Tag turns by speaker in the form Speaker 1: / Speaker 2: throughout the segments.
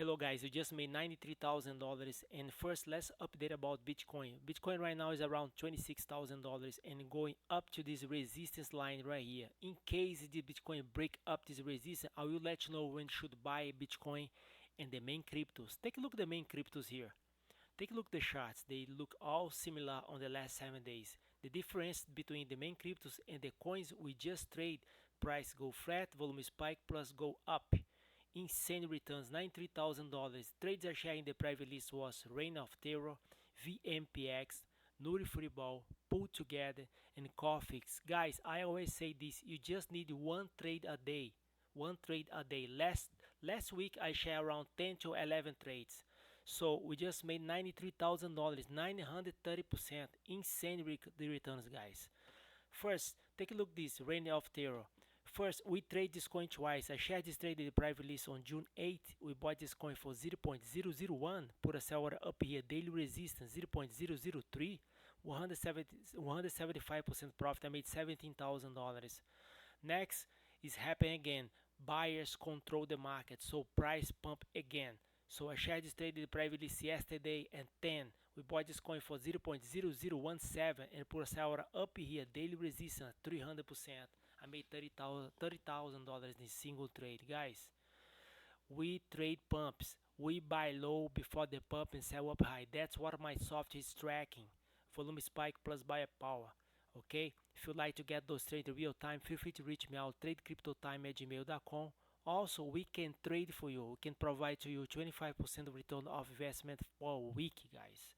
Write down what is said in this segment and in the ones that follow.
Speaker 1: Hello guys, you just made $93,000, and first let's update about Bitcoin. Bitcoin right now is around $26,000 and going up to this resistance line right here. In case the Bitcoin break up this resistance, I will let you know when should buy Bitcoin and the main cryptos. Take a look at the main cryptos here. Take a look at the charts. They look all similar on the last 7 days. The difference between the main cryptos and the coins we just trade, price go flat, volume spike plus go up. Insane returns, $93,000. Trades are sharing the private list was Reign of Terror, VMPX, NuriFootBall, PoolTogether, and CoFiX. Guys, I always say this, you just need one trade a day. One trade a day. Last week I shared around 10 to 11 trades. So we just made $93,000, 930%. Insane the returns, guys. First, take a look at this Reign of Terror. First, we trade this coin twice. I shared this trade in the private list on June 8th. We bought this coin for 0.001. Put a sell order up here. Daily resistance 0.003. 175% profit. I made $17,000. Next is happening again. Buyers control the market, so price pump again. So I shared this trade in the private list yesterday at 10. We bought this coin for 0.0017 and put a sell order up here. Daily resistance 300%. I made $30,000 in single trade. Guys, we trade pumps. We buy low before the pump and sell up high. That's what my software is tracking. Volume spike plus buyer power. Okay? If you'd like to get those trades in real time, feel free to reach me out, tradecryptotime@gmail.com. Also, we can trade for you. We can provide to you 25% return of investment for a week, guys.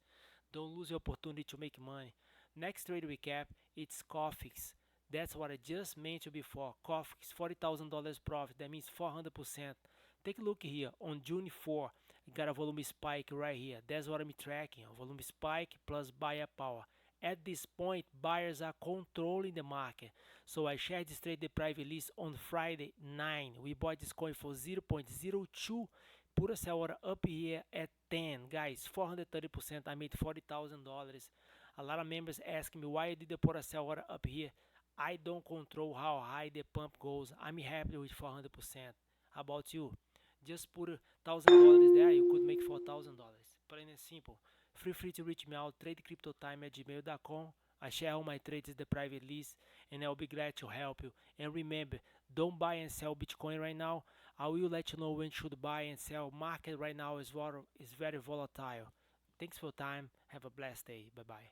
Speaker 1: Don't lose the opportunity to make money. Next trade recap, it's CoFiX. That's what I just mentioned before. CoFiX, $40,000 profit. That means 400%. Take a look here. On June 4, I got a volume spike right here. That's what I'm tracking. A volume spike plus buyer power. At this point, buyers are controlling the market. So I shared this trade the private list on Friday 9. We bought this coin for 0.02. Put a sell order up here at 10. Guys, 430%. I made $40,000. A lot of members ask me why I did the put a sell order up here. I don't control how high the pump goes. I'm happy with 400%. How about you? Just put $1,000 there, you could make $4,000. Plain and simple. Feel free to reach me out, tradecryptotime@gmail.com. I share all my trades in the private list, and I'll be glad to help you. And remember, don't buy and sell Bitcoin right now. I will let you know when you should buy and sell. Market right now is very volatile. Thanks for your time. Have a blessed day. Bye-bye.